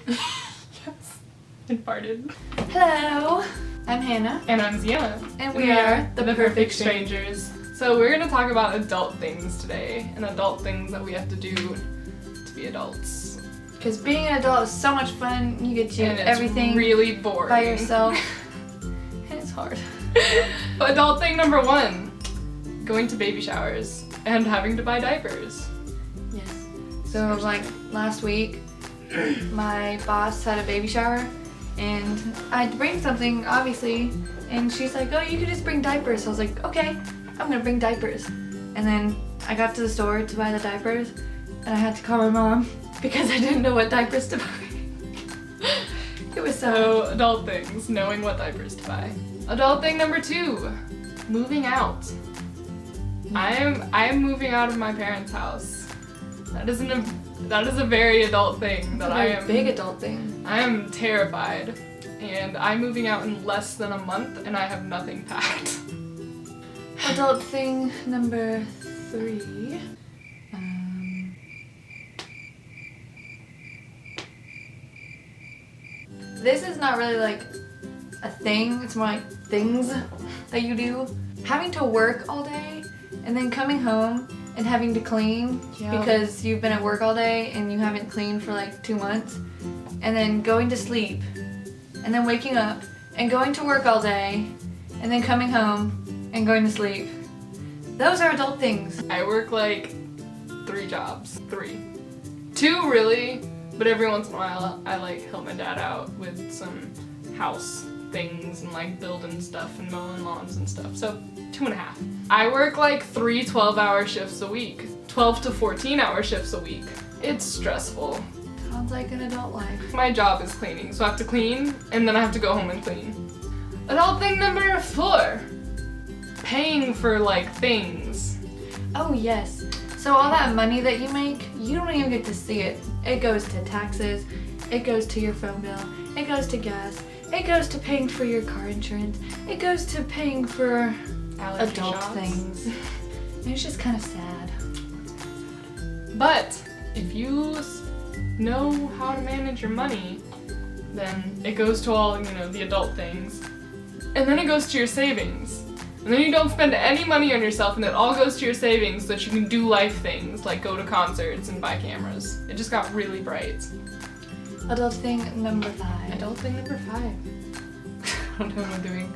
Yes, it farted. Hello, I'm Hannah. And I'm Ziana. And we are the Perfect Strangers. So we're gonna talk about adult things today, and adult things that we have to do to be adults. Because being an adult is so much fun. You get to do And it's everything really boring. by yourself. And it's hard. Adult thing number 1, going to baby showers and having to buy diapers. Yes. So like last week, my boss had a baby shower and I had to bring something, obviously, and she's like, oh, you could just bring diapers. So I was like, okay, I'm gonna bring diapers. And then I got to the store to buy the diapers and I had to call my mom because I didn't know what diapers to buy. It was So adult things, knowing what diapers to buy. Adult thing number 2, moving out. I am moving out of my parents' house. That is a very adult thing that I am. Big adult thing. I am terrified, and I'm moving out in less than a month, and I have nothing packed. Adult thing number 3. This is not really like a thing, it's more like things that you do. Having to work all day and then coming home and having to clean because you've been at work all day and you haven't cleaned for like 2 months. And then going to sleep and then waking up and going to work all day and then coming home and going to sleep. Those are adult things. I work like 3 jobs. 3. 2 really, but every once in a while I like help my dad out with some house things and like building stuff and mowing lawns and stuff. So 2.5. I work like 3 12-hour shifts a week. 12 to 14-hour shifts a week. It's stressful. Sounds like an adult life. My job is cleaning, so I have to clean and then I have to go home and clean. Adult thing number 4, paying for like things. Oh yes. So all that money that you make, you don't even get to see it. It goes to taxes, it goes to your phone bill, it goes to gas, it goes to paying for your car insurance, it goes to paying for Allergy adult shots. things. And it's just kind of sad. But if you know how to manage your money, then it goes to all, the adult things. And then it goes to your savings. And then you don't spend any money on yourself, and it all goes to your savings so that you can do life things like go to concerts and buy cameras. It just got really bright. Adult thing number 5. Adult thing number 5. I don't know what I'm doing.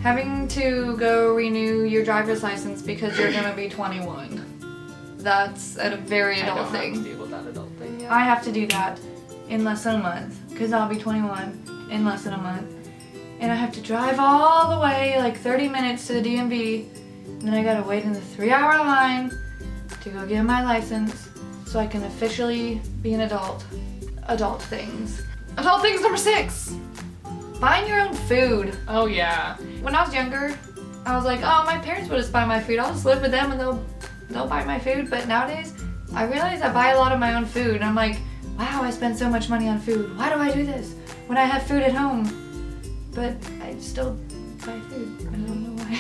Having to go renew your driver's license because you're gonna be 21. That's a very adult I thing. don't have to deal with that adult thing yet. I have to do that in less than a month because I'll be 21 in less than a month. And I have to drive all the way, like 30 minutes to the DMV, and then I gotta wait in the 3-hour line to go get my license so I can officially be an adult. Adult things. Adult things number 6. Buying your own food. Oh yeah. When I was younger, I was like, oh, my parents would just buy my food. I'll just live with them and they'll buy my food. But nowadays, I realize I buy a lot of my own food, and I'm like, wow, I spend so much money on food. Why do I do this when I have food at home? But I still buy food. I don't know why.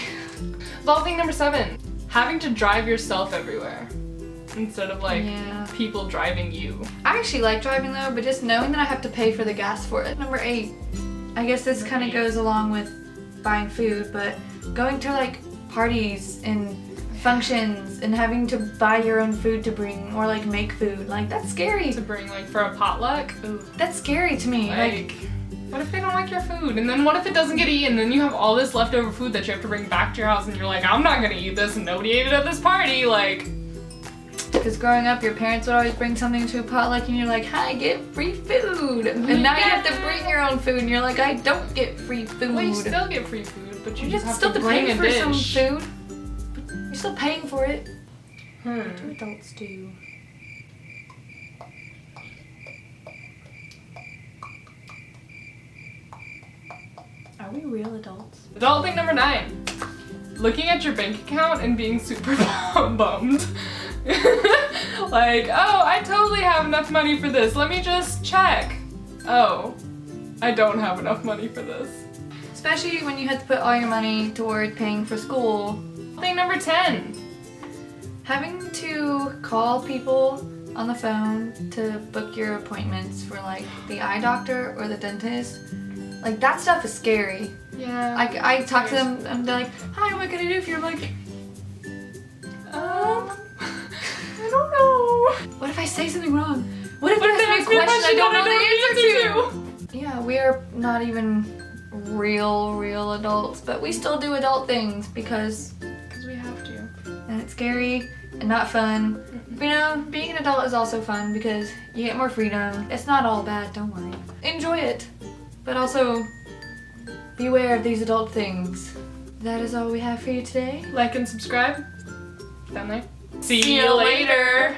Adult thing number 7. Having to drive yourself everywhere instead of like people driving you. I actually like driving though, but just knowing that I have to pay for the gas for it. Number 8. I guess this kind of goes along with buying food, but going to like parties and functions and having to buy your own food to bring or like make food. Like that's scary. To bring like for a potluck. Ooh. That's scary to me. Like what if they don't like your food? And then what if it doesn't get eaten? And then you have all this leftover food that you have to bring back to your house and you're like, I'm not gonna eat this and nobody ate it at this party. Like, because growing up, your parents would always bring something to a potluck and you're like, I get free food. And now you have to bring your own food and you're like, I don't get free food. Well, you still get free food, but you just have still to bring pay a for dish. some food. But you're still paying for it. What do adults do? Are we real adults? Adult thing number 9. Looking at your bank account and being super bummed. Like, oh, I totally have enough money for this. Let me just check. Oh, I don't have enough money for this. Especially when you had to put all your money toward paying for school. Thing number 10. Having to call people on the phone to book your appointments for like the eye doctor or the dentist, like that stuff is scary. Yeah. I talk to them and they're like, hi, what can I do for you? I'm like, I don't know. what if I say something wrong? What if What if they they ask me a question I don't know the answer to? to? Yeah, we are not even real adults, but we still do adult things because We have to. and it's scary and not fun. You know, being an adult is also fun because you get more freedom. It's not all bad, don't worry. Enjoy it, but also beware of these adult things. That is all we have for you today. Like and subscribe. Down there. See you later.